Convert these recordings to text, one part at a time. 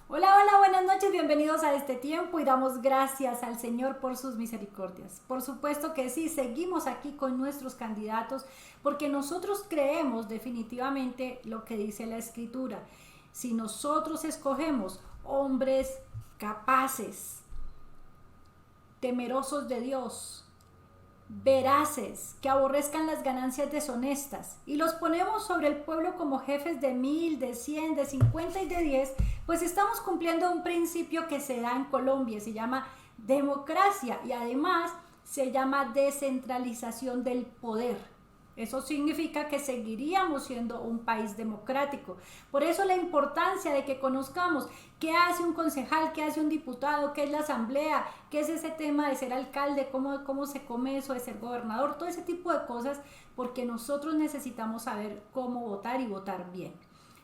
Hola, hola, buenas noches, bienvenidos a este tiempo y damos gracias al Señor por sus misericordias. Por supuesto que sí, seguimos aquí con nuestros candidatos porque nosotros creemos definitivamente lo que dice la Escritura. Si nosotros escogemos hombres capaces, temerosos de Dios, veraces, que aborrezcan las ganancias deshonestas, y los ponemos sobre el pueblo como jefes de 1000, de 100, de 50 y de 10, pues estamos cumpliendo un principio que se da en Colombia, se llama democracia y además se llama descentralización del poder. Eso significa que seguiríamos siendo un país democrático. Por eso la importancia de que conozcamos qué hace un concejal, qué hace un diputado, qué es la asamblea, qué es ese tema de ser alcalde, cómo se come eso de ser gobernador, todo ese tipo de cosas, porque nosotros necesitamos saber cómo votar y votar bien.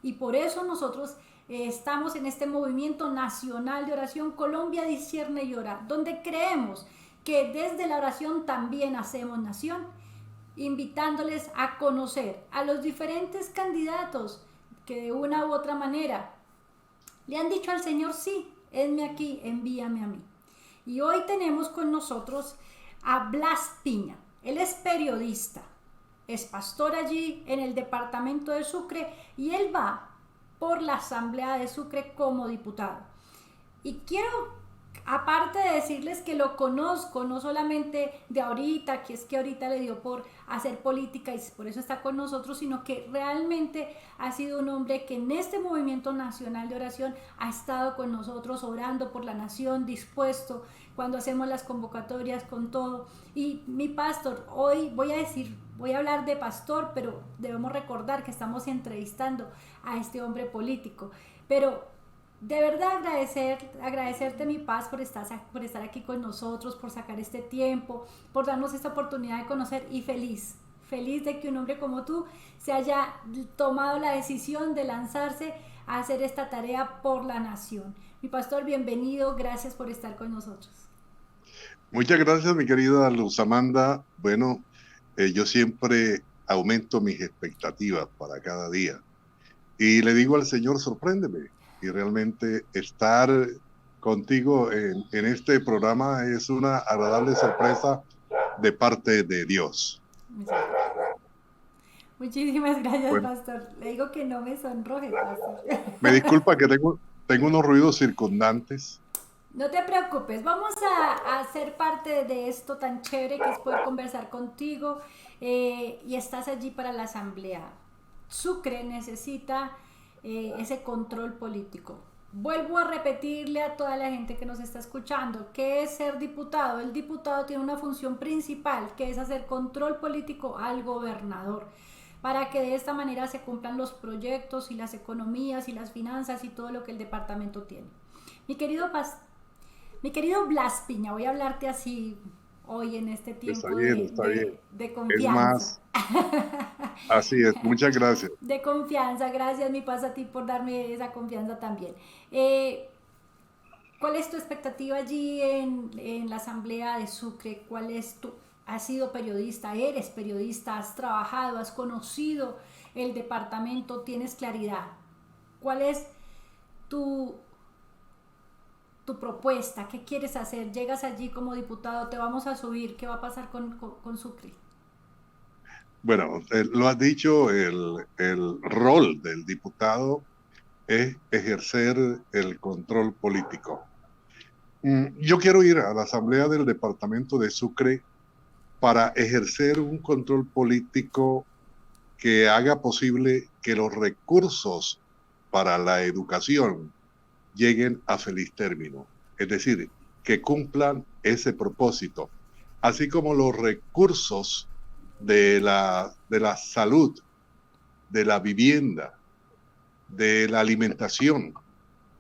Y por eso nosotros estamos en este movimiento nacional de oración Colombia discierne y ora, donde creemos que desde la oración también hacemos nación, invitándoles a conocer a los diferentes candidatos que de una u otra manera le han dicho al Señor, sí, henme aquí, envíame a mí. Y hoy tenemos con nosotros a Blas Piña. Él es periodista, es pastor allí en el departamento de Sucre y él va por la Asamblea de Sucre como diputado. Y quiero, aparte de decirles que lo conozco, no solamente de ahorita, que es que ahorita le dio por hacer política y por eso está con nosotros, sino que realmente ha sido un hombre que en este movimiento nacional de oración ha estado con nosotros orando por la nación, dispuesto cuando hacemos las convocatorias con todo. Y mi pastor, hoy voy a hablar de pastor, pero debemos recordar que estamos entrevistando a este hombre político. Pero de verdad agradecerte mi paz por estar aquí con nosotros, por sacar este tiempo, por darnos esta oportunidad de conocer y feliz de que un hombre como tú se haya tomado la decisión de lanzarse a hacer esta tarea por la nación. Mi pastor, bienvenido, gracias por estar con nosotros. Muchas gracias, mi querida Luz Amanda. Bueno, yo siempre aumento mis expectativas para cada día. Y le digo al Señor, sorpréndeme. Y realmente estar contigo en este programa es una agradable sorpresa de parte de Dios. Muchísimas gracias, Bueno, pastor. Le digo que no me sonroje, pastor. me disculpa que tengo unos ruidos circundantes. No te preocupes, vamos a ser parte de esto tan chévere que es poder conversar contigo y estás allí para la asamblea. Sucre necesita ese control político. Vuelvo a repetirle a toda la gente que nos está escuchando, ¿qué es ser diputado? El diputado tiene una función principal, que es hacer control político al gobernador, para que de esta manera se cumplan los proyectos y las economías y las finanzas y todo lo que el departamento tiene. Mi querido mi querido Blas Piña, voy a hablarte así hoy en este Está tiempo bien, está bien. de Es confianza. más, así es. Muchas gracias. De confianza, gracias mi paz a ti por darme esa confianza también. Eh, ¿Cuál es tu expectativa allí en la Asamblea de Sucre? ¿Cuál es tu... Has sido periodista, eres periodista, has trabajado, has conocido el departamento, tienes claridad. ¿Cuál es tu, tu propuesta? ¿Qué quieres hacer? Llegas allí como diputado, te vamos a subir, ¿qué va a pasar con Sucre? Bueno, lo has dicho, el rol del diputado es ejercer el control político. Yo quiero ir a la Asamblea del Departamento de Sucre para ejercer un control político que haga posible que los recursos para la educación lleguen a feliz término. Es decir, que cumplan ese propósito, así como los recursos de la salud, de la vivienda, de la alimentación.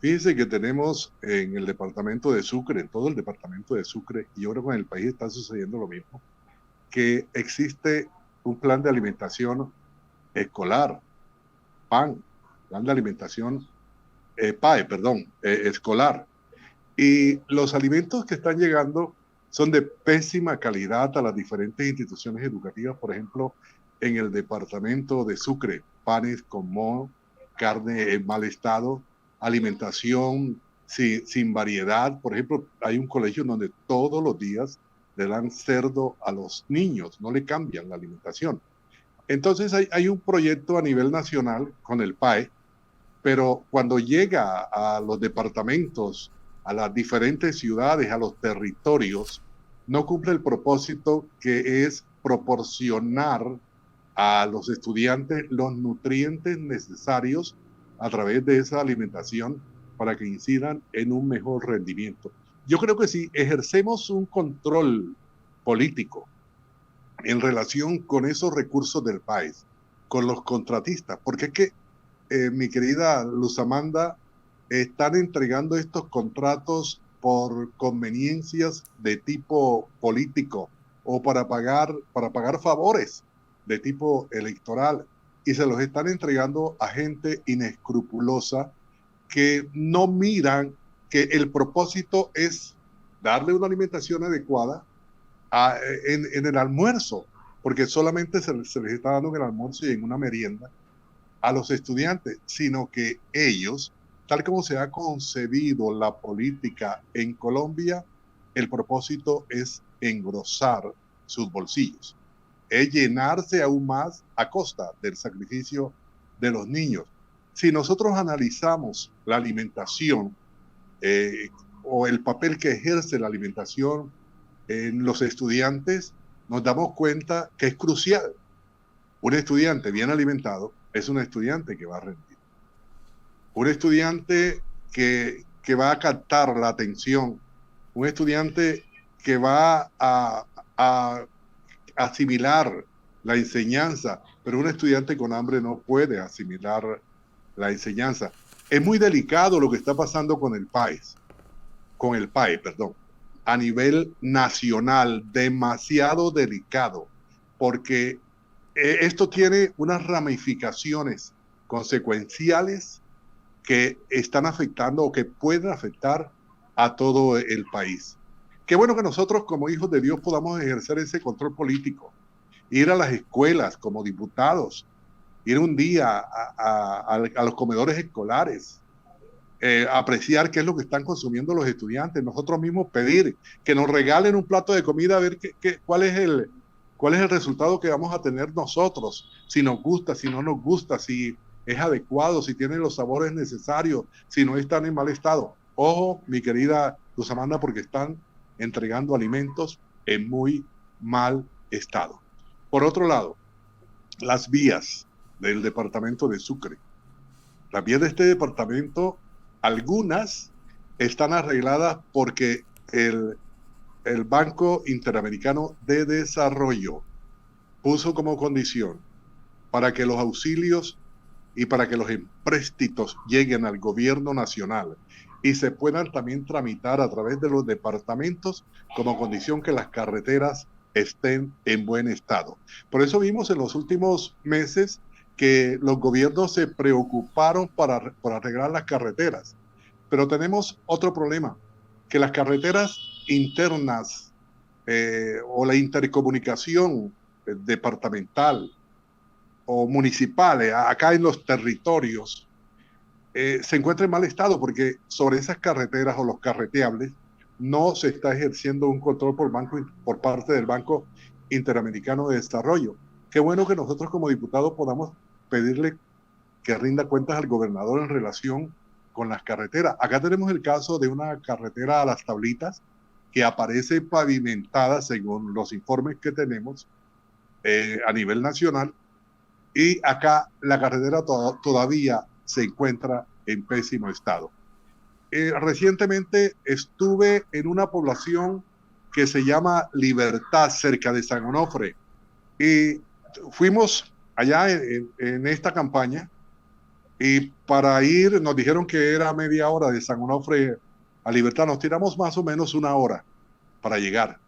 Fíjense que tenemos en el departamento de Sucre, en todo el departamento de Sucre, y yo creo que en el país está sucediendo lo mismo, que existe un plan de alimentación escolar, PAN, plan de alimentación, PAE, perdón, escolar. Y los alimentos que están llegando son de pésima calidad a las diferentes instituciones educativas, por ejemplo, en el departamento de Sucre, panes con moho, carne en mal estado, alimentación sin variedad. Por ejemplo, hay un colegio donde todos los días le dan cerdo a los niños, no le cambian la alimentación. Entonces hay un proyecto a nivel nacional con el PAE, pero cuando llega a los departamentos, a las diferentes ciudades, a los territorios, no cumple el propósito que es proporcionar a los estudiantes los nutrientes necesarios a través de esa alimentación para que incidan en un mejor rendimiento. Yo creo que si ejercemos un control político en relación con esos recursos del país, con los contratistas, porque es que, mi querida Luz Amanda, están entregando estos contratos por conveniencias de tipo político o para pagar favores de tipo electoral, y se los están entregando a gente inescrupulosa que no miran que el propósito es darle una alimentación adecuada en el almuerzo, porque solamente se les está dando en el almuerzo y en una merienda a los estudiantes, sino que ellos, tal como se ha concebido la política en Colombia, el propósito es engrosar sus bolsillos, es llenarse aún más a costa del sacrificio de los niños. Si nosotros analizamos la alimentación eh, o el papel que ejerce la alimentación en los estudiantes, nos damos cuenta que es crucial. Un estudiante bien alimentado es un estudiante que va a rendir. Un estudiante que va a captar la atención. Un estudiante que va a asimilar la enseñanza, pero un estudiante con hambre no puede asimilar la enseñanza. Es muy delicado lo que está pasando con el país, perdón, a nivel nacional, demasiado delicado, porque esto tiene unas ramificaciones consecuenciales que están afectando o que pueden afectar a todo el país. Qué bueno que nosotros como hijos de Dios podamos ejercer ese control político, ir a las escuelas como diputados, ir un día a los comedores escolares, apreciar qué es lo que están consumiendo los estudiantes, nosotros mismos pedir que nos regalen un plato de comida, a ver cuál es el resultado que vamos a tener nosotros, si nos gusta, si no nos gusta, si es adecuado, si tiene los sabores necesarios, si no están en mal estado. Ojo, mi querida Luz Amanda, porque están entregando alimentos en muy mal estado. Por otro lado, las vías del departamento de Sucre. Las vías de este departamento, algunas están arregladas porque el Banco Interamericano de Desarrollo puso como condición para que los auxilios y para que los empréstitos lleguen al gobierno nacional y se puedan también tramitar a través de los departamentos, como condición que las carreteras estén en buen estado. Por eso vimos en los últimos meses que los gobiernos se preocuparon por arreglar las carreteras. Pero tenemos otro problema, que las carreteras internas o la intercomunicación departamental o municipal acá en los territorios se encuentra en mal estado, porque sobre esas carreteras o los carreteables no se está ejerciendo un control por parte del Banco Interamericano de Desarrollo. Qué bueno que nosotros como diputados podamos pedirle que rinda cuentas al gobernador en relación con las carreteras. Acá tenemos el caso de una carretera a Las Tablitas que aparece pavimentada según los informes que tenemos a nivel nacional, y acá la carretera todavía se encuentra en pésimo estado. Recientemente estuve en una población que se llama Libertad, cerca de San Onofre, y fuimos allá en esta campaña, y para ir nos dijeron que era media hora de San Onofre a Libertad. Nos tiramos más o menos una hora para llegar.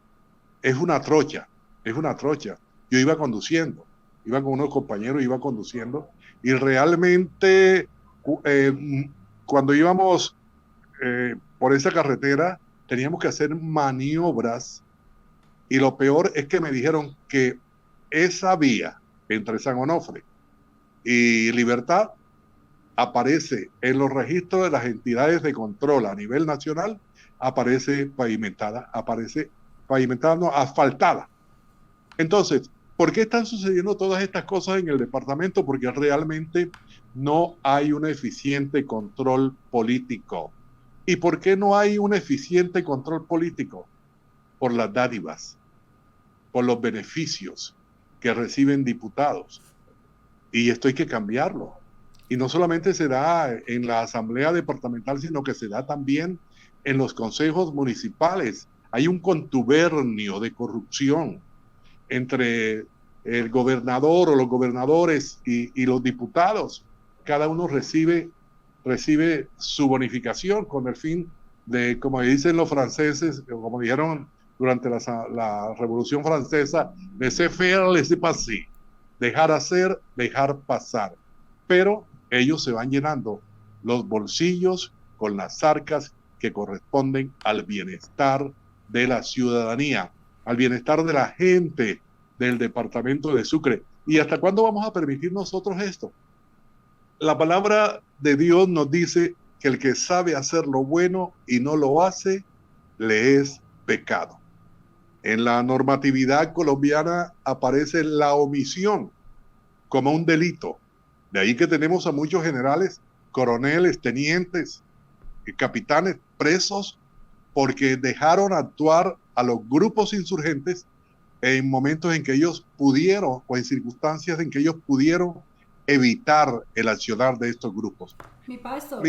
Es una trocha, es una trocha. Yo iba conduciendo, iba con unos compañeros, iba conduciendo, y realmente cuando íbamos por esa carretera teníamos que hacer maniobras, y lo peor es que me dijeron que esa vía entre San Onofre y Libertad aparece en los registros de las entidades de control a nivel nacional, aparece pavimentada, no, asfaltada. Entonces, ¿por qué están sucediendo todas estas cosas en el departamento? Porque realmente no hay un eficiente control político. ¿Y por qué no hay un eficiente control político? Por las dádivas, por los beneficios que reciben diputados. Y esto hay que cambiarlo. Y no solamente se da en la asamblea departamental, sino que se da también en los consejos municipales. Hay un contubernio de corrupción entre el gobernador o los gobernadores y los diputados. Cada uno recibe su bonificación con el fin de, como dicen los franceses, como dijeron durante la Revolución Francesa, laissez faire, laissez passer, dejar hacer, dejar pasar. Pero ellos se van llenando los bolsillos con las arcas que corresponden al bienestar de la ciudadanía, al bienestar de la gente del departamento de Sucre. ¿Y hasta cuándo vamos a permitir nosotros esto? La palabra de Dios nos dice que el que sabe hacer lo bueno y no lo hace, le es pecado. En la normatividad colombiana aparece la omisión como un delito. De ahí que tenemos a muchos generales, coroneles, tenientes, capitanes presos porque dejaron actuar a los grupos insurgentes en momentos en que ellos pudieron, o en circunstancias en que ellos pudieron evitar el accionar de estos grupos. Mi pastor,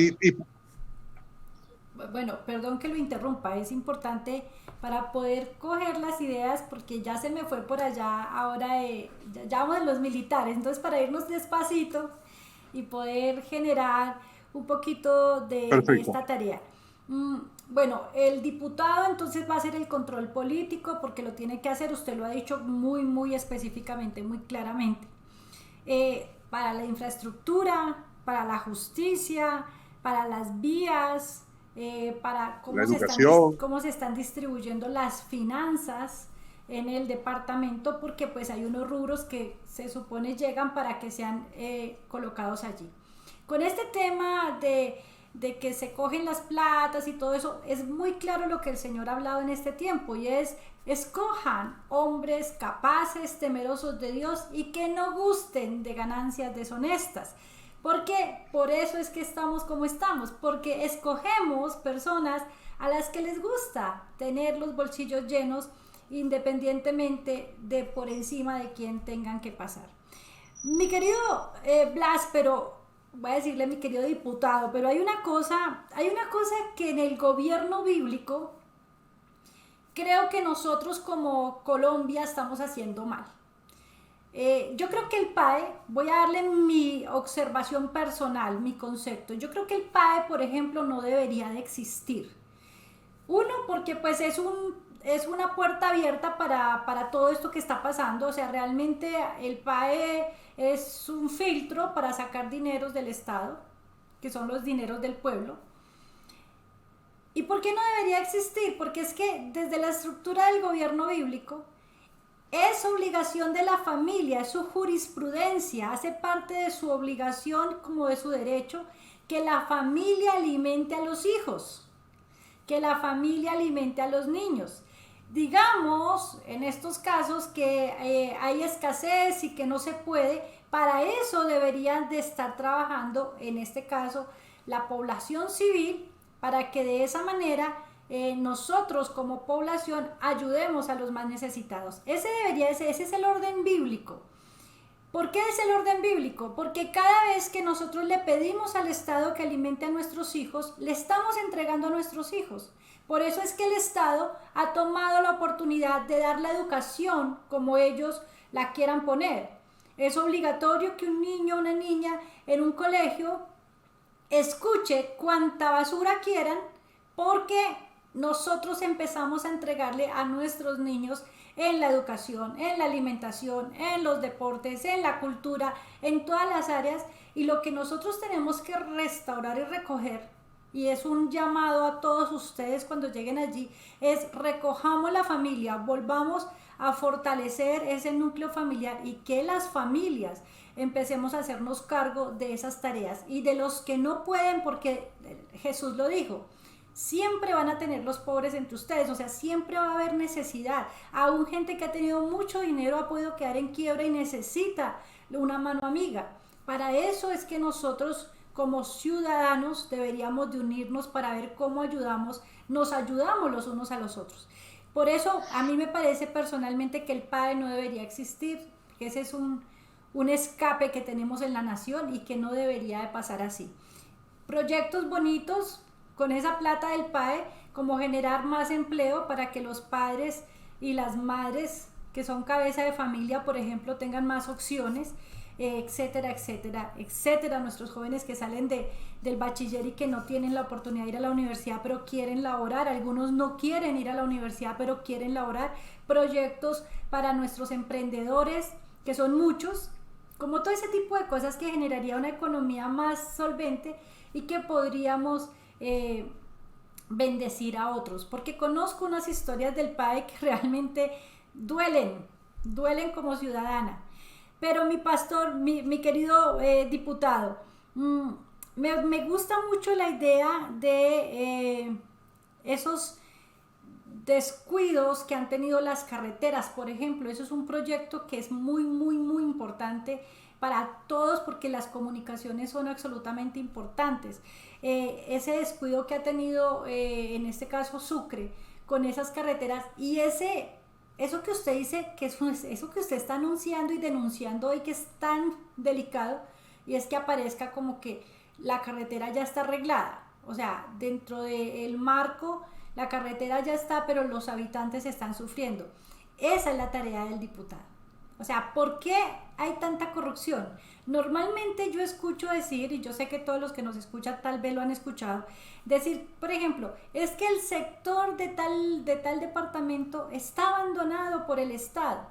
bueno, perdón que lo interrumpa, es importante para poder coger las ideas, porque ya se me fue por allá, ahora ya vamos en los militares, entonces para irnos despacito y poder generar un poquito de esta tarea. Bueno, el diputado entonces va a hacer el control político porque lo tiene que hacer, usted lo ha dicho muy, muy específicamente, muy claramente. Para la infraestructura, para la justicia, para las vías, para cómo se están distribuyendo las finanzas en el departamento, porque pues hay unos rubros que se supone llegan para que sean colocados allí. Con este tema de que se cogen las platas y todo eso, es muy claro lo que el Señor ha hablado en este tiempo, y es: escojan hombres capaces, temerosos de Dios y que no gusten de ganancias deshonestas. ¿Por qué? Por eso es que estamos como estamos, porque escogemos personas a las que les gusta tener los bolsillos llenos, independientemente de por encima de quien tengan que pasar. Mi querido Blas, pero voy a decirle mi querido diputado, pero hay una cosa que en el gobierno bíblico creo que nosotros como Colombia estamos haciendo mal. Yo creo que el PAE, voy a darle mi observación personal, mi concepto. Yo creo que el PAE, por ejemplo, no debería de existir. Uno, porque pues es una puerta abierta para todo esto que está pasando. O sea, realmente el PAE es un filtro para sacar dineros del Estado, que son los dineros del pueblo. ¿Y por qué no debería existir? Porque es que desde la estructura del gobierno bíblico es obligación de la familia, es su jurisprudencia, hace parte de su obligación como de su derecho que la familia alimente a los hijos, que la familia alimente a los niños. Digamos, en estos casos que hay escasez y que no se puede, para eso deberían de estar trabajando, en este caso, la población civil, para que de esa manera nosotros como población ayudemos a los más necesitados. Ese es el orden bíblico. ¿Por qué es el orden bíblico? Porque cada vez que nosotros le pedimos al Estado que alimente a nuestros hijos, le estamos entregando a nuestros hijos. Por eso es que el Estado ha tomado la oportunidad de dar la educación como ellos la quieran poner. Es obligatorio que un niño o una niña en un colegio escuche cuanta basura quieran, porque nosotros empezamos a entregarle a nuestros niños en la educación, en la alimentación, en los deportes, en la cultura, en todas las áreas, y lo que nosotros tenemos que restaurar y recoger, y es un llamado a todos ustedes cuando lleguen allí, es recojamos la familia, volvamos a fortalecer ese núcleo familiar y que las familias empecemos a hacernos cargo de esas tareas y de los que no pueden, porque Jesús lo dijo, siempre van a tener los pobres entre ustedes, o sea, siempre va a haber necesidad. Aún gente que ha tenido mucho dinero ha podido quedar en quiebra y necesita una mano amiga. Para eso es que nosotros como ciudadanos deberíamos de unirnos para ver cómo nos ayudamos los unos a los otros. Por eso a mí me parece personalmente que el PAE no debería existir, que ese es un escape que tenemos en la nación y que no debería de pasar así. Proyectos bonitos con esa plata del PAE, como generar más empleo para que los padres y las madres que son cabeza de familia, por ejemplo, tengan más opciones, etcétera, etcétera, etcétera. Nuestros jóvenes que salen del bachiller y que no tienen la oportunidad de ir a la universidad, pero quieren laborar. Algunos no quieren ir a la universidad, pero quieren laborar. Proyectos para nuestros emprendedores, que son muchos, como todo ese tipo de cosas que generaría una economía más solvente y que podríamos bendecir a otros, porque conozco unas historias del PAE que realmente duelen como ciudadana. Pero mi pastor, mi querido diputado, me gusta mucho la idea de esos descuidos que han tenido las carreteras, por ejemplo. Eso es un proyecto que es muy, muy, muy importante para todos porque las comunicaciones son absolutamente importantes. Ese descuido que ha tenido, en este caso Sucre, con esas carreteras y eso que usted dice, eso que usted está anunciando y denunciando hoy que es tan delicado, y es que aparezca como que la carretera ya está arreglada, o sea, dentro del marco la carretera ya está, pero los habitantes están sufriendo. Esa es la tarea del diputado. O sea, ¿por qué hay tanta corrupción? Normalmente yo escucho decir, y yo sé que todos los que nos escuchan tal vez lo han escuchado, decir, por ejemplo, es que el sector de tal departamento está abandonado por el Estado.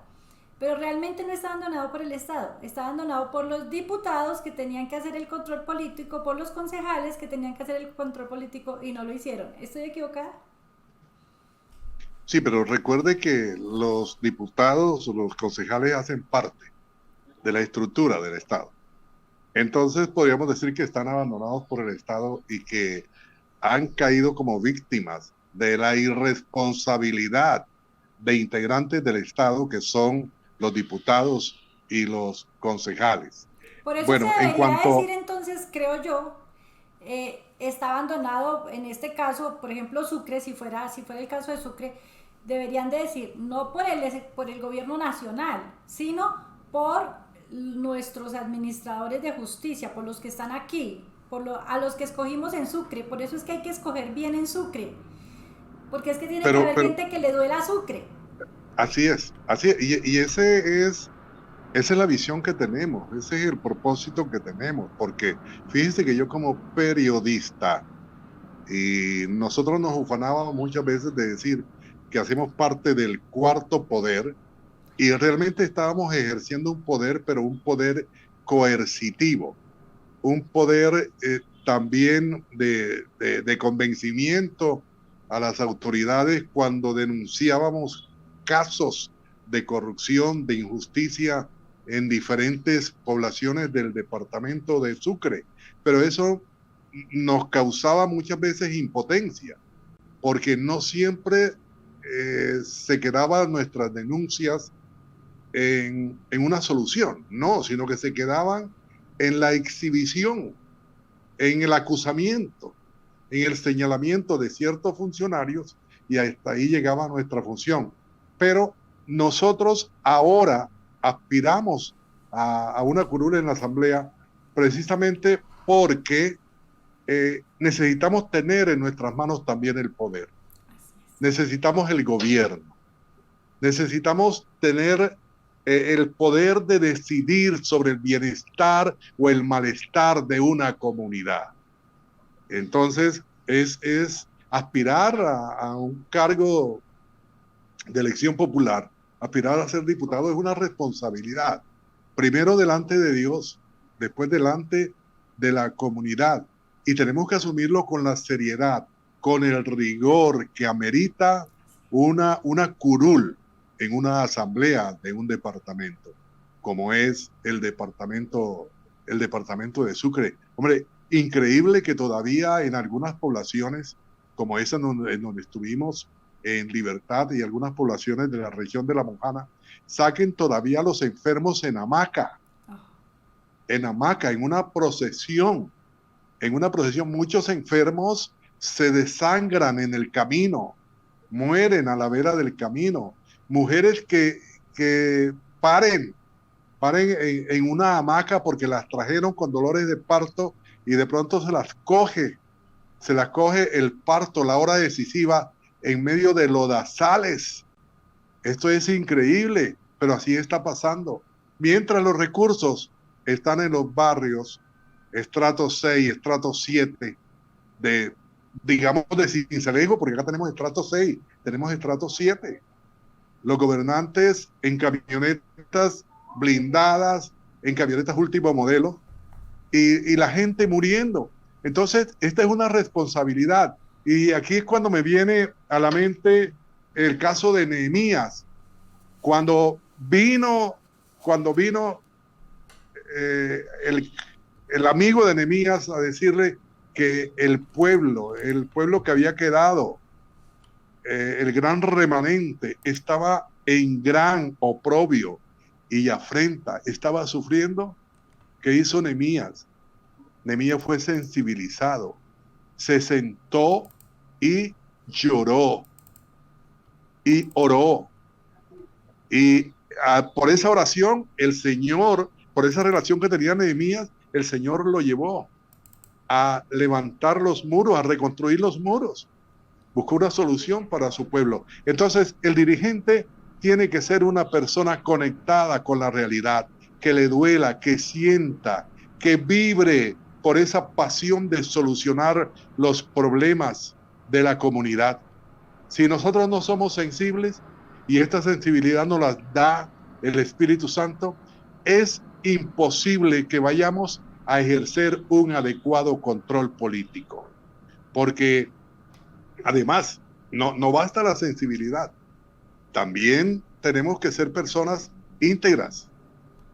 Pero realmente no está abandonado por el Estado, está abandonado por los diputados que tenían que hacer el control político, por los concejales que tenían que hacer el control político y no lo hicieron. ¿Estoy equivocada? Sí, pero recuerde que los diputados o los concejales hacen parte de la estructura del Estado. Entonces podríamos decir que están abandonados por el Estado y que han caído como víctimas de la irresponsabilidad de integrantes del Estado que son los diputados y los concejales. Por eso se Bueno, en debería cuanto, decir entonces, creo yo, está abandonado, en este caso, por ejemplo, Sucre, si fuera el caso de Sucre, deberían de decir, no por el gobierno nacional, sino por nuestros administradores de justicia, por los que están aquí, a los que escogimos en Sucre. Por eso es que hay que escoger bien en Sucre, porque es que tiene que haber pero gente que le duela a Sucre. así es, y esa es la visión que tenemos, ese es el propósito que tenemos, porque fíjense que yo como periodista, y nosotros nos ufanábamos muchas veces de decir que hacemos parte del cuarto poder, y realmente estábamos ejerciendo un poder, pero un poder coercitivo, un poder también de convencimiento a las autoridades cuando denunciábamos casos de corrupción, de injusticia en diferentes poblaciones del departamento de Sucre. Pero eso nos causaba muchas veces impotencia, porque no siempre se quedaban nuestras denuncias en una solución, no, sino que se quedaban en la exhibición, en el acusamiento, en el señalamiento de ciertos funcionarios, y hasta ahí llegaba nuestra función. Pero nosotros ahora aspiramos a una curul en la Asamblea precisamente porque necesitamos tener en nuestras manos también el poder. Necesitamos el gobierno. Necesitamos tener el poder de decidir sobre el bienestar o el malestar de una comunidad. Entonces, es aspirar a un cargo de elección popular, aspirar a ser diputado es una responsabilidad. Primero delante de Dios, después delante de la comunidad. Y tenemos que asumirlo con la seriedad, con el rigor que amerita una curul en una asamblea de un departamento, como es el departamento de Sucre. Hombre, increíble que todavía en algunas poblaciones, como esa en donde estuvimos en Libertad y algunas poblaciones de la región de La Mojana, saquen todavía a los enfermos en hamaca, en una procesión. Muchos enfermos se desangran en el camino, mueren a la vera del camino. Mujeres que paren en una hamaca porque las trajeron con dolores de parto y de pronto se las coge el parto, la hora decisiva, en medio de lodazales. Esto es increíble, pero así está pasando. Mientras los recursos están en los barrios, estrato 6, estrato 7, de, digamos, de Sincelejo, porque acá tenemos estrato 6, tenemos estrato 7. Los gobernantes en camionetas blindadas, en camionetas último modelo, y la gente muriendo. Entonces, esta es una responsabilidad. Y aquí es cuando me viene a la mente el caso de Nehemías. Cuando vino el amigo de Nehemías a decirle que el pueblo que había quedado, el gran remanente, estaba en gran oprobio y afrenta, estaba sufriendo. ¿Qué hizo Nehemías? Nehemías fue sensibilizado, se sentó y lloró y oró. Y por esa oración, el Señor, por esa relación que tenía Nehemías, el Señor lo llevó a levantar los muros, a reconstruir los muros. Buscó una solución para su pueblo. Entonces, el dirigente tiene que ser una persona conectada con la realidad, que le duela, que sienta, que vibre por esa pasión de solucionar los problemas de la comunidad. Si nosotros no somos sensibles y esta sensibilidad nos la da el Espíritu Santo, es imposible que vayamos a ejercer un adecuado control político. Porque además, no basta la sensibilidad. También tenemos que ser personas íntegras,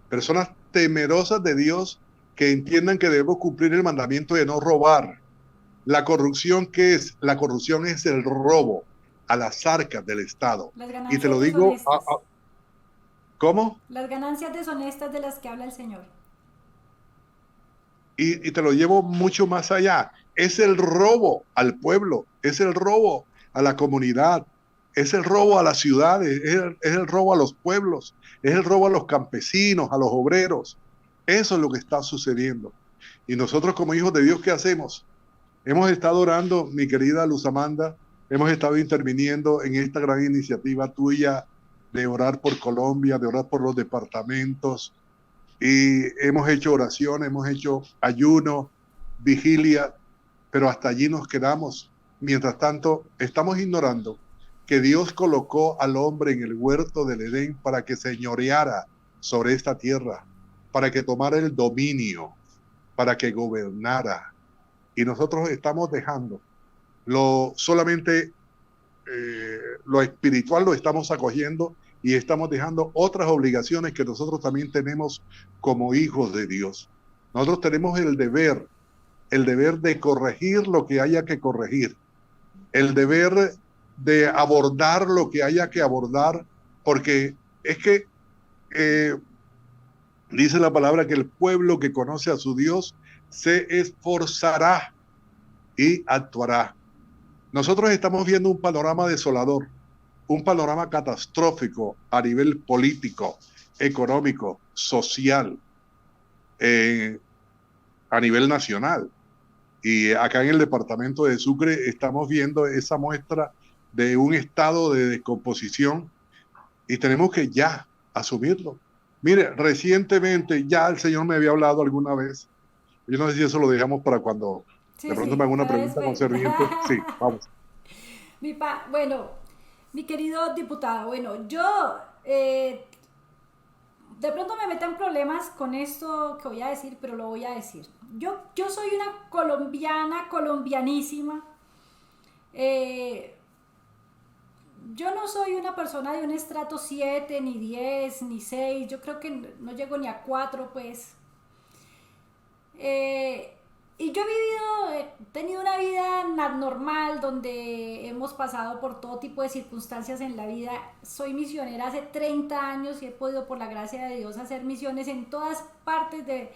personas temerosas de Dios, que entiendan que debemos cumplir el mandamiento de no robar. La corrupción, ¿qué es? La corrupción es el robo a las arcas del Estado. Las Y te ganancias lo digo, deshonestas. ¿cómo? Las ganancias deshonestas de las que habla el Señor. Y te lo llevo mucho más allá. Es el robo al pueblo, es el robo a la comunidad, es el robo a las ciudades, es el robo a los pueblos, es el robo a los campesinos, a los obreros. Eso es lo que está sucediendo. Y nosotros como hijos de Dios, ¿qué hacemos? Hemos estado orando, mi querida Luz Amanda, hemos estado interviniendo en esta gran iniciativa tuya de orar por Colombia, de orar por los departamentos, y hemos hecho oración, hemos hecho ayuno, vigilia, pero hasta allí nos quedamos. Mientras tanto, estamos ignorando que Dios colocó al hombre en el huerto del Edén para que señoreara sobre esta tierra, para que tomara el dominio, para que gobernara. Y nosotros estamos dejando solamente lo espiritual lo estamos acogiendo y estamos dejando otras obligaciones que nosotros también tenemos como hijos de Dios. Nosotros tenemos el deber de corregir lo que haya que corregir, el deber de abordar lo que haya que abordar, porque es que dice la palabra que el pueblo que conoce a su Dios se esforzará y actuará. Nosotros estamos viendo un panorama desolador, un panorama catastrófico a nivel político, económico, social, a nivel nacional. Y acá en el departamento de Sucre estamos viendo esa muestra de un estado de descomposición y tenemos que ya asumirlo. Mire, recientemente ya el Señor me había hablado alguna vez. Yo no sé si eso lo dejamos para cuando Sí, de pronto sí, me haga una para pregunta después. concerniente. Sí, vamos. Bueno, mi querido diputado, bueno, yo de pronto me meto en problemas con esto que voy a decir, pero lo voy a decir. Yo soy una colombiana, colombianísima. yo no soy una persona de un estrato 7 ni 10 ni 6. Yo creo que no llego ni a 4, pues. Eh, y yo he tenido una vida normal donde hemos pasado por todo tipo de circunstancias en la vida. Soy misionera hace 30 años y he podido, por la gracia de Dios, hacer misiones en todas partes de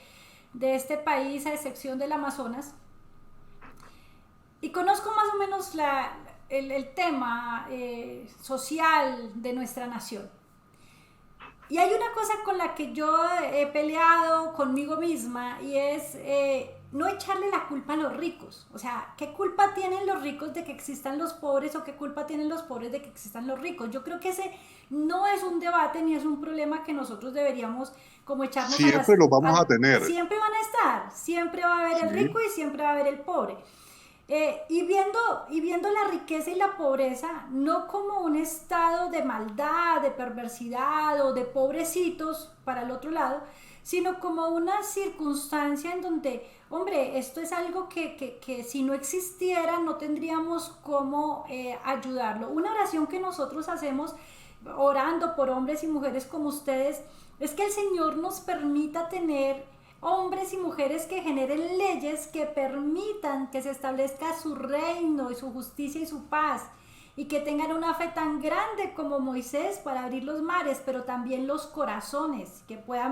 este país, a excepción del Amazonas. Y conozco más o menos el tema social de nuestra nación. Y hay una cosa con la que yo he peleado conmigo misma y es no echarle la culpa a los ricos. O sea, ¿qué culpa tienen los ricos de que existan los pobres o qué culpa tienen los pobres de que existan los ricos? Yo creo que ese no es un debate ni es un problema que nosotros deberíamos como echarnos Siempre lo vamos a tener. Siempre van a estar, siempre va a haber el rico y siempre va a haber el pobre. Y viendo la riqueza y la pobreza no como un estado de maldad, de perversidad o de pobrecitos para el otro lado, sino como una circunstancia en donde, hombre, esto es algo que si no existiera no tendríamos cómo ayudarlo. Una oración que nosotros hacemos orando por hombres y mujeres como ustedes es que el Señor nos permita tener hombres y mujeres que generen leyes que permitan que se establezca su reino y su justicia y su paz, y que tengan una fe tan grande como Moisés para abrir los mares, pero también los corazones, que pueda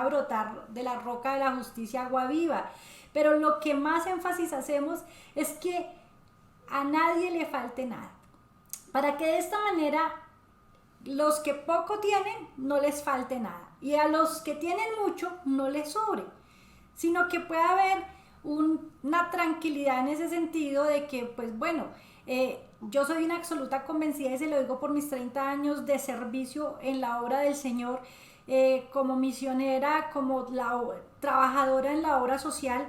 brotar de la roca de la justicia agua viva. Pero lo que más énfasis hacemos es que a nadie le falte nada, para que de esta manera los que poco tienen no les falte nada y a los que tienen mucho no les sobre, sino que pueda haber una tranquilidad en ese sentido de que, pues bueno, yo soy una absoluta convencida y se lo digo por mis 30 años de servicio en la obra del Señor, como misionera, como trabajadora en la obra social,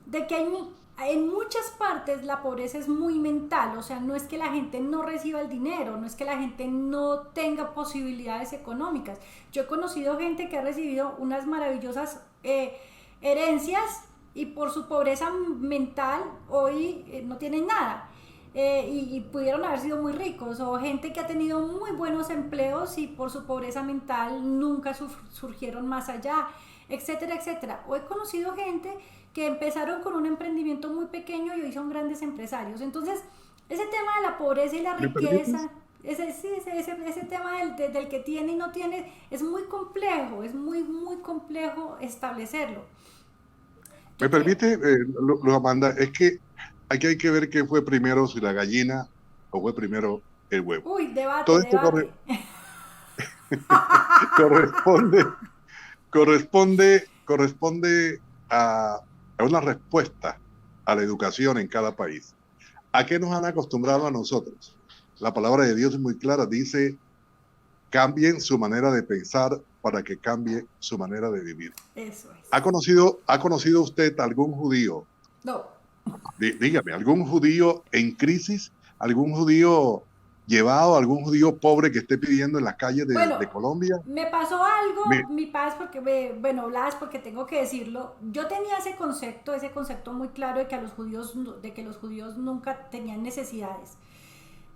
de que en muchas partes la pobreza es muy mental. O sea, no es que la gente no reciba el dinero, no es que la gente no tenga posibilidades económicas. Yo he conocido gente que ha recibido unas maravillosas herencias y por su pobreza mental hoy no tienen nada. Y pudieron haber sido muy ricos, o gente que ha tenido muy buenos empleos y por su pobreza mental nunca surgieron más allá, etcétera, etcétera. O he conocido gente que empezaron con un emprendimiento muy pequeño y hoy son grandes empresarios. Entonces, ese tema de la pobreza y la riqueza, ese tema del que tiene y no tiene, es muy complejo, es muy, muy complejo establecerlo. ¿Me permite, Amanda? Es que aquí hay que ver qué fue primero, si la gallina o fue primero el huevo. Uy, debate, Todo esto debate. corresponde a una respuesta a la educación en cada país. ¿A qué nos han acostumbrado a nosotros? La palabra de Dios es muy clara, dice: cambien su manera de pensar para que cambie su manera de vivir. Eso es. ¿Ha conocido usted algún judío? No. Dígame, ¿algún judío en crisis? ¿Algún judío llevado, algún judío pobre que esté pidiendo en las calles de Colombia? Me pasó algo, mi paz, porque Blas, porque tengo que decirlo. Yo tenía ese concepto muy claro de que los judíos nunca tenían necesidades.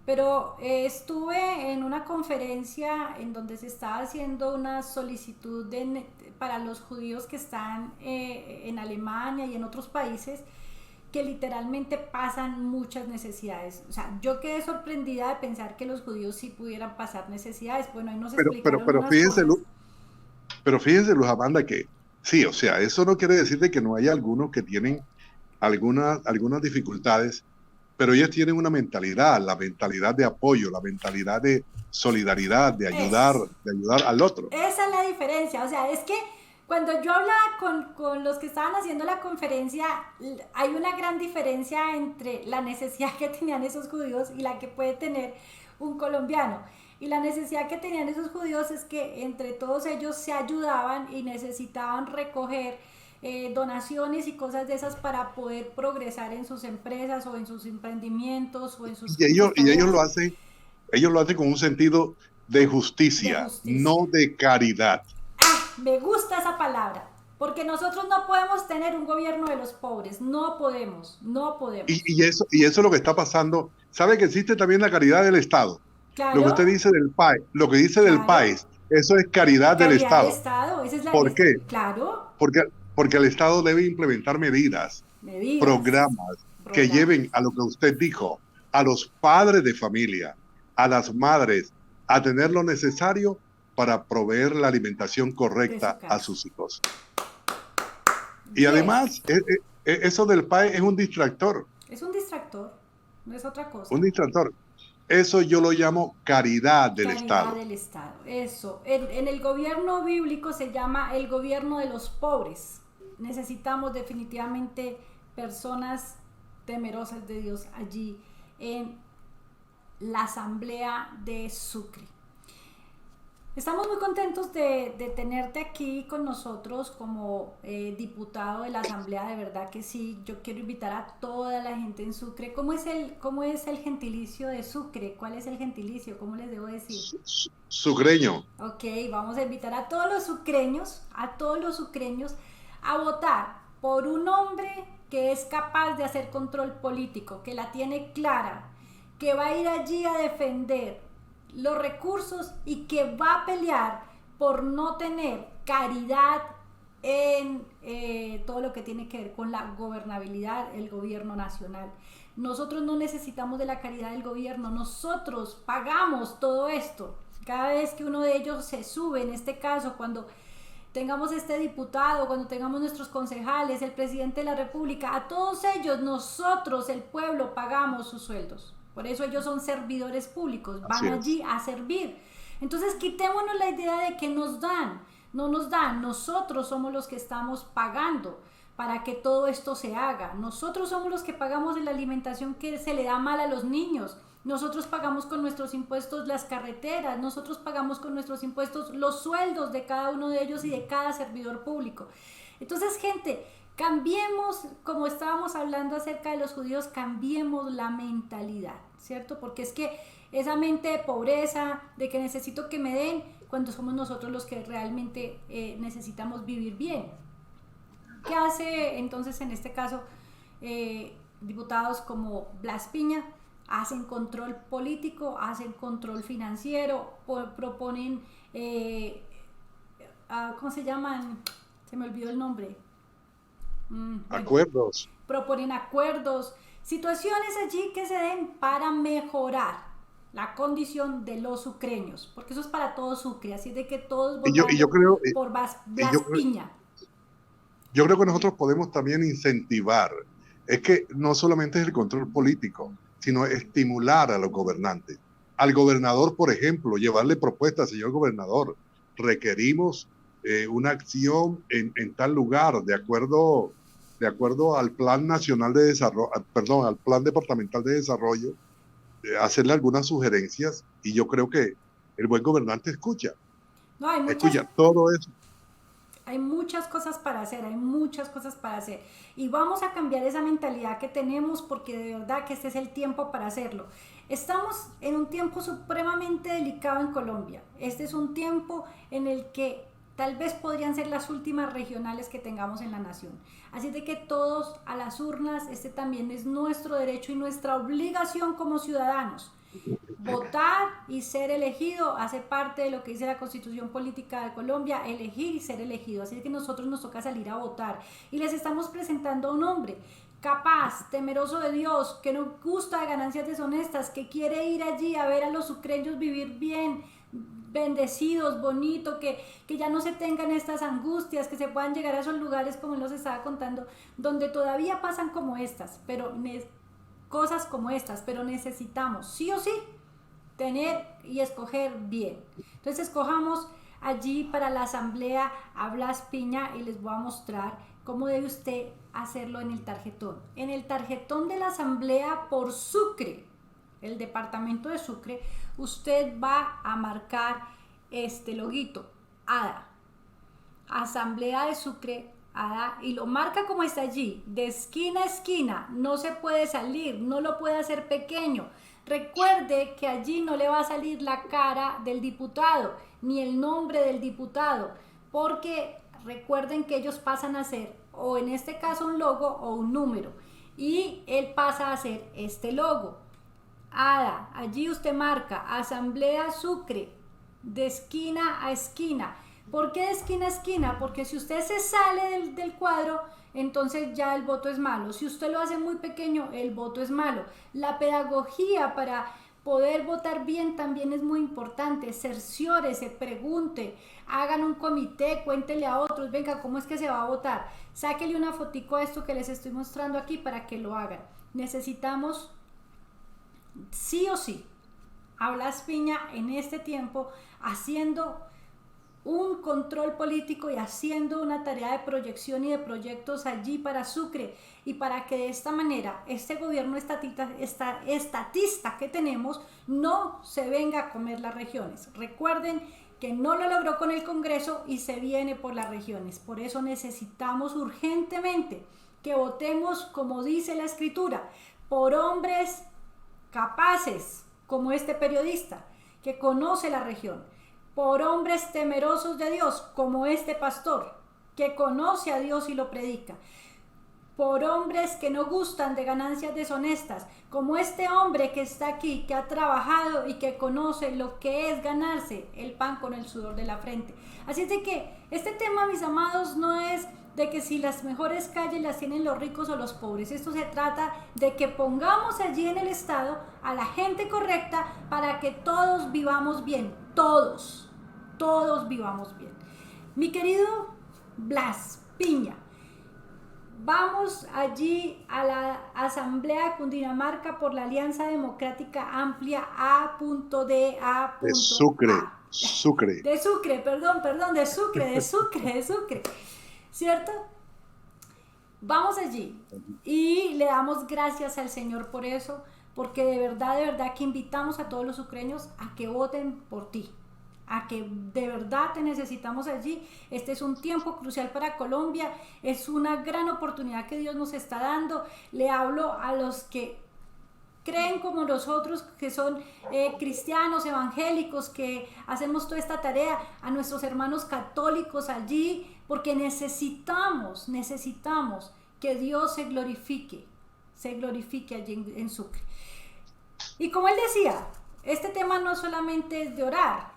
Pero estuve en una conferencia en donde se estaba haciendo una solicitud para los judíos que están en Alemania y en otros países, que literalmente pasan muchas necesidades. O sea, yo quedé sorprendida de pensar que los judíos sí pudieran pasar necesidades. Bueno, ahí nos explicaron unas cosas. Pero fíjense, Luz Amanda, que sí, o sea, eso no quiere decir de que no haya algunos que tienen algunas dificultades, pero ellos tienen una mentalidad, la mentalidad de apoyo, la mentalidad de solidaridad, de ayudar al otro. Esa es la diferencia. O sea, es que cuando yo hablaba con los que estaban haciendo la conferencia, hay una gran diferencia entre la necesidad que tenían esos judíos y la que puede tener un colombiano. Y la necesidad que tenían esos judíos es que entre todos ellos se ayudaban y necesitaban recoger donaciones y cosas de esas para poder progresar en sus empresas o en sus emprendimientos o en sus... Y ellos lo hacen con un sentido de justicia, no de caridad. Me gusta esa palabra, porque nosotros no podemos tener un gobierno de los pobres, no podemos. Y eso es lo que está pasando. ¿Sabe que existe también la caridad del Estado? Lo que Claro, usted dice del país, lo que dice del claro. país, eso es caridad del Caridad del Estado. Estado, esa es ¿Por qué? claro, Porque, porque el Estado debe implementar medidas, medidas, programas que programas. lleven a lo que usted dijo, a los padres de familia, a las madres, a tener lo necesario para proveer la alimentación De su correcta a casa. sus hijos. Y Yes, además, eso del PAE es un distractor, es un distractor, no es otra un cosa. distractor. Eso yo lo llamo caridad del Caridad Estado. del Estado, eso. En el gobierno bíblico se llama el gobierno de los pobres. Necesitamos definitivamente personas temerosas de Dios allí en la asamblea de Sucre. Estamos muy contentos de tenerte aquí con nosotros como diputado de la Asamblea, de verdad que sí. Yo quiero invitar a toda la gente en Sucre. Cómo es el gentilicio de Sucre? ¿Cuál es el gentilicio? ¿Cómo les debo decir? Sucreño. Ok, vamos a invitar a todos los sucreños, a votar por un hombre que es capaz de hacer control político, que la tiene clara, que va a ir allí a defender los recursos y que va a pelear por no tener caridad en todo lo que tiene que ver con la gobernabilidad, el gobierno nacional. Nosotros no necesitamos de la caridad del gobierno, nosotros pagamos todo esto. Cada vez que uno de ellos se sube, en este caso, cuando tengamos este diputado, cuando tengamos nuestros concejales, el presidente de la República, a todos ellos nosotros, el pueblo, pagamos sus sueldos. Por eso ellos son servidores públicos, Así van es. allí a servir. Entonces quitémonos la idea de que nos dan, no nos dan, nosotros somos los que estamos pagando para que todo esto se haga. Nosotros somos los que pagamos la alimentación que se le da mal a los niños. Nosotros pagamos con nuestros impuestos las carreteras, nosotros pagamos con nuestros impuestos los sueldos de cada uno de ellos y de cada servidor público. Entonces, gente, cambiemos, como estábamos hablando acerca de los judíos, cambiemos la mentalidad, ¿cierto? Porque es que esa mente de pobreza, de que necesito que me den, cuando somos nosotros los que realmente necesitamos vivir bien. ¿Qué hace entonces en este caso diputados como Blas Piña? Hacen control político, hacen control financiero, proponen, ¿cómo se llaman? Se me olvidó el nombre. Bueno, Acuerdos. proponen acuerdos, situaciones allí que se den para mejorar la condición de los sucreños, porque eso es para todo Sucre, así de que todos Y yo votando creo, por y Blas yo, Piña. yo creo que nosotros podemos también incentivar. Es que no solamente es el control político, sino estimular a los gobernantes. Al gobernador, por ejemplo, llevarle propuestas, señor gobernador, requerimos una acción en tal lugar, de acuerdo al Plan Nacional de Desarrollo, perdón, al Plan Departamental de Desarrollo, hacerle algunas sugerencias y yo creo que el buen gobernante No, escucha todo eso. hay muchas cosas para hacer, hay muchas cosas para hacer. Y vamos a cambiar esa mentalidad que tenemos porque de verdad que este es el tiempo para hacerlo. Estamos en un tiempo supremamente delicado en Colombia. Este es un tiempo en el que tal vez podrían ser las últimas regionales que tengamos en la nación. Así de que todos a las urnas, este también es nuestro derecho y nuestra obligación como ciudadanos. Votar y ser elegido hace parte de lo que dice la Constitución Política de Colombia, elegir y ser elegido. Así que nosotros nos toca salir a votar y les estamos presentando a un hombre capaz, temeroso de Dios, que no gusta de ganancias deshonestas, que quiere ir allí a ver a los sucreños vivir bien, bendecidos, bonito, que ya no se tengan estas angustias, que se puedan llegar a esos lugares como él nos estaba contando, donde todavía pasan como estas, pero cosas como estas, pero necesitamos sí o sí tener y escoger bien. Entonces escojamos allí para la asamblea a Blas Piña y les voy a mostrar cómo debe usted hacerlo en el tarjetón. En el tarjetón de la asamblea por Sucre, el departamento de Sucre, usted va a marcar este loguito, ADA, Asamblea de Sucre, ADA, y lo marca como está allí, de esquina a esquina, no se puede salir, no lo puede hacer pequeño. Recuerde que allí no le va a salir la cara del diputado, ni el nombre del diputado, porque recuerden que ellos pasan a ser, o en este caso un logo o un número, y él pasa a ser este logo. Ada, allí usted marca Asamblea Sucre, de esquina a esquina. ¿Por qué de esquina a esquina? Porque si usted se sale del cuadro, entonces ya el voto es malo. Si usted lo hace muy pequeño, el voto es malo. La pedagogía para poder votar bien también es muy importante. Cerciórese, pregunte, hagan un comité, cuéntele a otros, venga, ¿cómo es que se va a votar? Sáquele una fotico a esto que les estoy mostrando aquí para que lo hagan. Necesitamos sí o sí a Blas Piña en este tiempo haciendo un control político y haciendo una tarea de proyección y de proyectos allí para Sucre, y para que de esta manera este gobierno estatista que tenemos no se venga a comer las regiones. Recuerden que no lo logró con el Congreso y se viene por las regiones. Por eso necesitamos urgentemente que votemos, como dice la Escritura, por hombres capaces como este periodista que conoce la región, por hombres temerosos de Dios como este pastor que conoce a Dios y lo predica, por hombres que no gustan de ganancias deshonestas como este hombre que está aquí, que ha trabajado y que conoce lo que es ganarse el pan con el sudor de la frente. Así es de que este tema, mis amados, no es de que si las mejores calles las tienen los ricos o los pobres. Esto se trata de que pongamos allí en el Estado a la gente correcta para que todos vivamos bien, todos vivamos bien. Mi querido Blas Piña, vamos allí a la Asamblea de Cundinamarca por la Alianza Democrática Amplia A.D.A. De Sucre, Sucre. De Sucre, perdón, de Sucre. ¿Cierto? Vamos allí y le damos gracias al Señor por eso, porque de verdad que invitamos a todos los sucreños a que voten por ti, a que de verdad te necesitamos allí. Este es un tiempo crucial para Colombia, es una gran oportunidad que Dios nos está dando. Le hablo a los que creen como nosotros, que son cristianos, evangélicos, que hacemos toda esta tarea, a nuestros hermanos católicos allí, porque necesitamos que Dios se glorifique allí en Sucre. Y como él decía, este tema no solamente es de orar.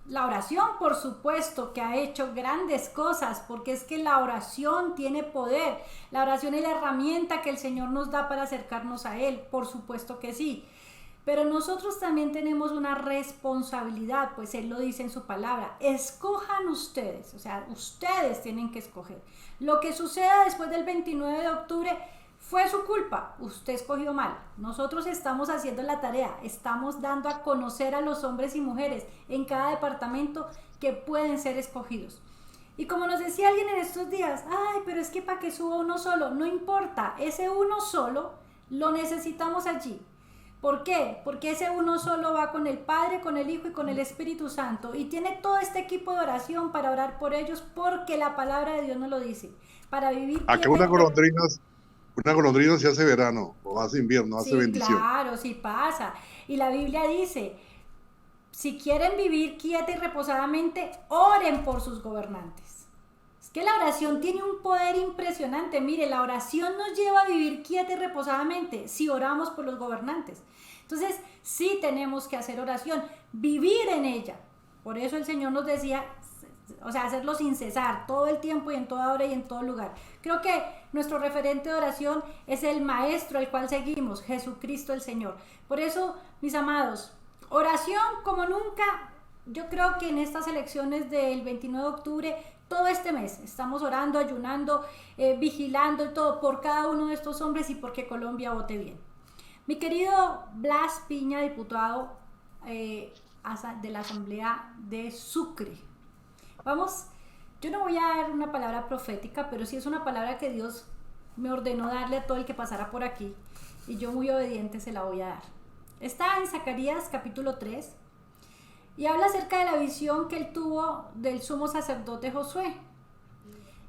La oración, por supuesto, que ha hecho grandes cosas, porque es que la oración tiene poder. La oración es la herramienta que el Señor nos da para acercarnos a Él, por supuesto que sí. Pero nosotros también tenemos una responsabilidad, pues Él lo dice en su palabra. Escojan ustedes, o sea, ustedes tienen que escoger. Lo que suceda después del 29 de octubre fue su culpa, usted escogió mal. Nosotros estamos haciendo la tarea, estamos dando a conocer a los hombres y mujeres en cada departamento que pueden ser escogidos. Y como nos decía alguien en estos días, ay, pero es que para que suba uno solo, no importa, ese uno solo lo necesitamos allí. ¿Por qué? Porque ese uno solo va con el Padre, con el Hijo y con el Espíritu Santo, y tiene todo este equipo de oración para orar por ellos, porque la palabra de Dios nos lo dice, para vivir. ¿A qué una golondrina se hace verano o hace invierno, hace bendición? Claro, sí pasa. Y la Biblia dice, si quieren vivir quieta y reposadamente, oren por sus gobernantes. Es que la oración tiene un poder impresionante. Mire, la oración nos lleva a vivir quieta y reposadamente si oramos por los gobernantes. Entonces, sí tenemos que hacer oración, vivir en ella. Por eso el Señor nos decía, o sea, hacerlo sin cesar, todo el tiempo y en toda hora y en todo lugar. Creo que nuestro referente de oración es el Maestro al cual seguimos, Jesucristo el Señor. Por eso, mis amados, oración como nunca. Yo creo que en estas elecciones del 29 de octubre, todo este mes, estamos orando, ayunando, vigilando y todo por cada uno de estos hombres y porque Colombia vote bien. Mi querido Blas Piña, diputado de la Asamblea de Sucre. Vamos, yo no voy a dar una palabra profética, pero sí es una palabra que Dios me ordenó darle a todo el que pasara por aquí, y yo muy obediente se la voy a dar. Está en Zacarías capítulo 3 y habla acerca de la visión que él tuvo del sumo sacerdote Josué.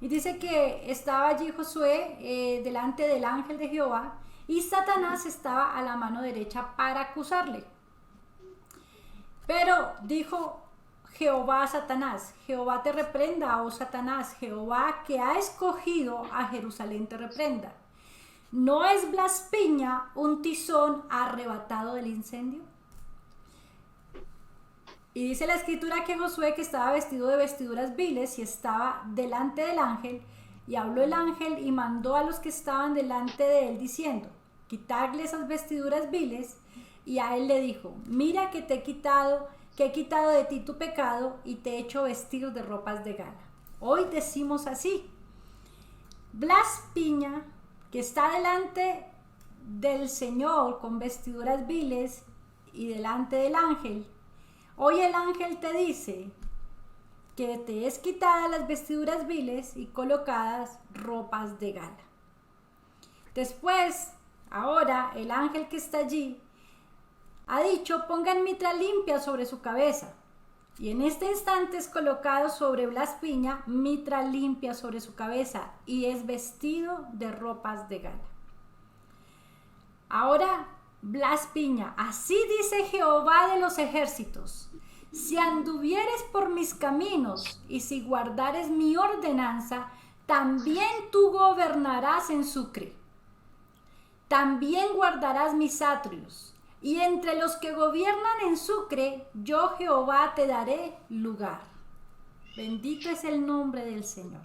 Y dice que estaba allí Josué delante del ángel de Jehová, y Satanás estaba a la mano derecha para acusarle. Pero dijo Jehová a Satanás, Jehová te reprenda, oh Satanás, Jehová que ha escogido a Jerusalén te reprenda. ¿No es Blas Piña un tizón arrebatado del incendio? Y dice la escritura que Josué, que estaba vestido de vestiduras viles y estaba delante del ángel, y habló el ángel y mandó a los que estaban delante de él diciendo, quitarle esas vestiduras viles, y a él le dijo, mira que que he quitado de ti tu pecado y te he hecho vestir de ropas de gala. Hoy decimos así, Blas Piña, que está delante del Señor con vestiduras viles y delante del ángel, hoy el ángel te dice que te es quitadas las vestiduras viles y colocadas ropas de gala. Después, ahora el ángel que está allí ha dicho, pongan mitra limpia sobre su cabeza. Y en este instante es colocado sobre Blas Piña mitra limpia sobre su cabeza y es vestido de ropas de gala. Ahora, Blas Piña, así dice Jehová de los ejércitos, si anduvieres por mis caminos y si guardares mi ordenanza, también tú gobernarás en Sucre. También guardarás mis atrios, y entre los que gobiernan en Sucre, yo Jehová te daré lugar. Bendito es el nombre del Señor.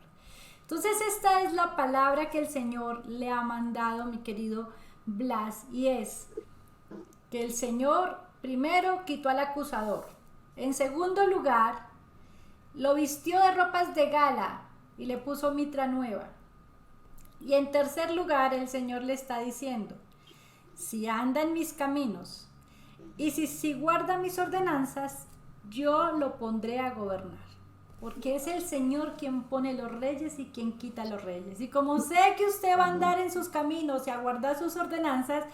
Entonces esta es la palabra que el Señor le ha mandado, mi querido Blas, y es que el Señor primero quitó al acusador. En segundo lugar, lo vistió de ropas de gala y le puso mitra nueva. Y en tercer lugar, el Señor le está diciendo, si anda en mis caminos y si guarda mis ordenanzas, yo lo pondré a gobernar. Porque es el Señor quien pone los reyes y quien quita los reyes. Y como sé que usted va a andar en sus caminos y a guardar sus ordenanzas,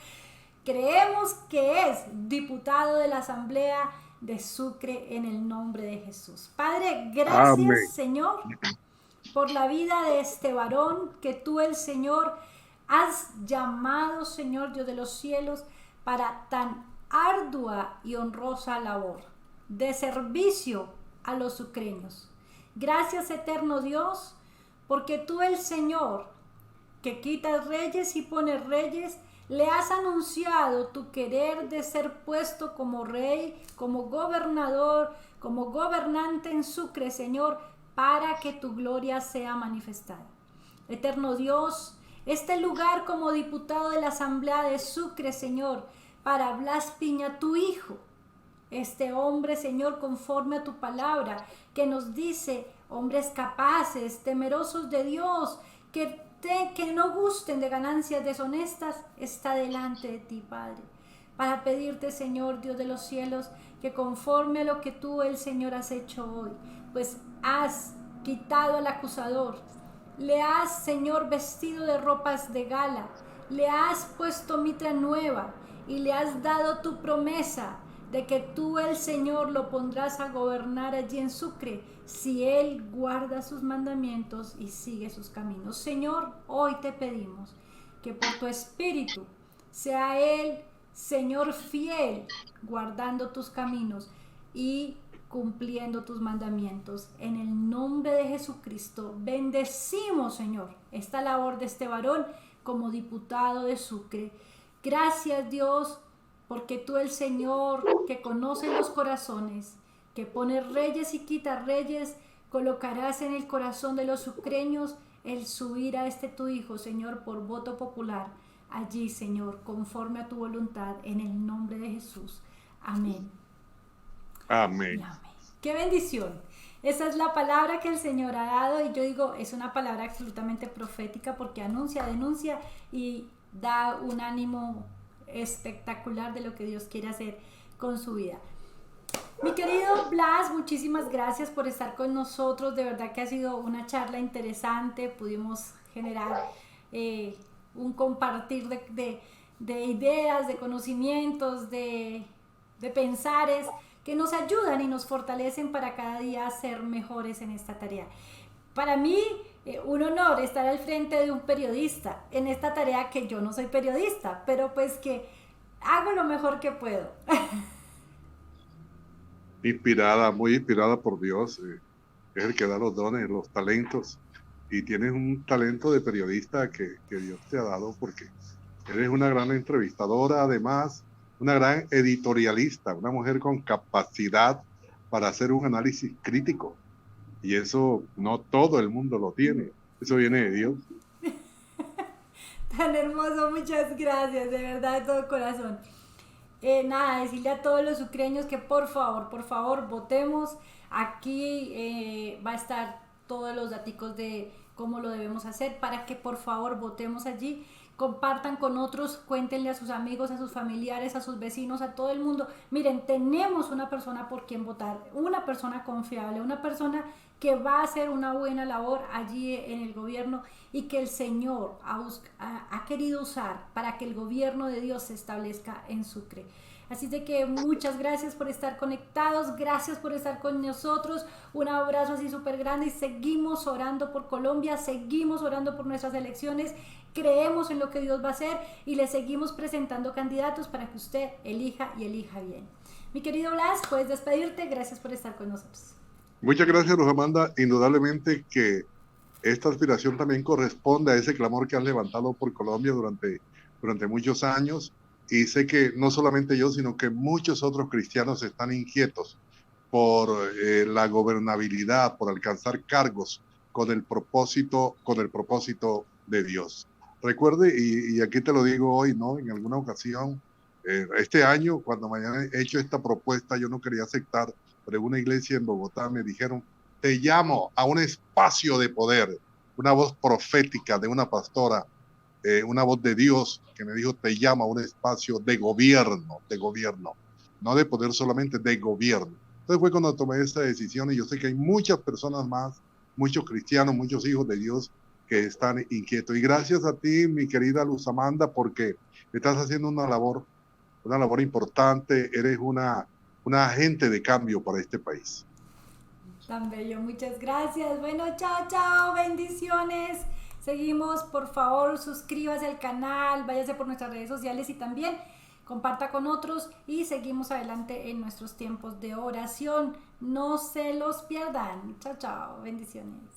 creemos que es diputado de la Asamblea de Sucre en el nombre de Jesús. Padre, gracias, Amén. Señor, por la vida de este varón que tú, el Señor, has llamado, Señor Dios de los cielos, para tan ardua y honrosa labor de servicio a los sucreños. Gracias, eterno Dios, porque tú, el Señor, que quitas reyes y pones reyes, le has anunciado tu querer de ser puesto como rey, como gobernador, como gobernante en Sucre, Señor, para que tu gloria sea manifestada. Eterno Dios, este lugar como diputado de la Asamblea de Sucre, Señor, para Blas Piña, tu hijo, este hombre, Señor, conforme a tu palabra, que nos dice, hombres capaces, temerosos de Dios, que no gusten de ganancias deshonestas, está delante de ti, Padre, para pedirte, Señor, Dios de los cielos, que conforme a lo que tú, el Señor, has hecho hoy, pues has quitado al acusador, le has, Señor, vestido de ropas de gala, le has puesto mitra nueva y le has dado tu promesa de que tú, el Señor, lo pondrás a gobernar allí en Sucre si él guarda sus mandamientos y sigue sus caminos. Señor, hoy te pedimos que por tu espíritu sea él, Señor, fiel, guardando tus caminos y cumpliendo tus mandamientos. En el nombre de Jesucristo, bendecimos, Señor, esta labor de este varón como diputado de Sucre. Gracias, Dios, porque tú, el Señor, que conoce los corazones, que pone reyes y quita reyes, colocarás en el corazón de los sucreños el subir a este tu hijo, Señor, por voto popular, allí, Señor, conforme a tu voluntad, en el nombre de Jesús. Amén. Amén. Amén. ¡Qué bendición! Esa es la palabra que el Señor ha dado y yo digo, es una palabra absolutamente profética porque anuncia, denuncia y da un ánimo espectacular de lo que Dios quiere hacer con su vida. Mi querido Blas, muchísimas gracias por estar con nosotros. De verdad que ha sido una charla interesante. Pudimos generar un compartir de ideas, de conocimientos, de pensares que nos ayudan y nos fortalecen para cada día ser mejores en esta tarea. Para mí, un honor estar al frente de un periodista en esta tarea que yo no soy periodista, pero pues que hago lo mejor que puedo. Inspirada, muy inspirada por Dios. Es el que da los dones, los talentos. y tienes un talento de periodista que Dios te ha dado porque eres una gran entrevistadora, además, una gran editorialista, una mujer con capacidad para hacer un análisis crítico. Y eso no todo el mundo lo tiene. Eso viene de Dios. Tan hermoso, muchas gracias, de verdad, de todo corazón. Nada, decirle a todos los ucranianos que por favor, votemos. Aquí va a estar todos los datos de cómo lo debemos hacer para que por favor votemos allí. Compartan con otros, cuéntenle a sus amigos, a sus familiares, a sus vecinos, a todo el mundo. Miren, tenemos una persona por quien votar, una persona confiable, una persona que va a hacer una buena labor allí en el gobierno y que el Señor ha querido usar para que el gobierno de Dios se establezca en Sucre. Así de que muchas gracias por estar conectados, gracias por estar con nosotros, un abrazo así súper grande y seguimos orando por Colombia, seguimos orando por nuestras elecciones, creemos en lo que Dios va a hacer y le seguimos presentando candidatos para que usted elija y elija bien. Mi querido Blas, puedes despedirte, gracias por estar con nosotros. Muchas gracias, Rosamanda. Indudablemente que esta aspiración también corresponde a ese clamor que has levantado por Colombia durante muchos años. Y sé que no solamente yo, sino que muchos otros cristianos están inquietos por la gobernabilidad, por alcanzar cargos con el propósito de Dios. Recuerde, y aquí te lo digo hoy, ¿no? En alguna ocasión, este año, cuando me hayan hecho esta propuesta, yo no quería aceptar, pero en una iglesia en Bogotá me dijeron, te llamo a un espacio de poder, una voz profética de una pastora, una voz de Dios que me dijo, te llama a un espacio de gobierno, no de poder solamente, de gobierno. Entonces fue cuando tomé esta decisión y yo sé que hay muchas personas más, muchos cristianos, muchos hijos de Dios que están inquietos. Y gracias a ti, mi querida Luz Amanda, porque estás haciendo una labor importante, eres una agente de cambio para este país. Tan bello, muchas gracias. Bueno, chao, chao, bendiciones. Seguimos, por favor, suscríbase al canal, váyase por nuestras redes sociales y también comparta con otros y seguimos adelante en nuestros tiempos de oración. No se los pierdan. Chao, chao, bendiciones.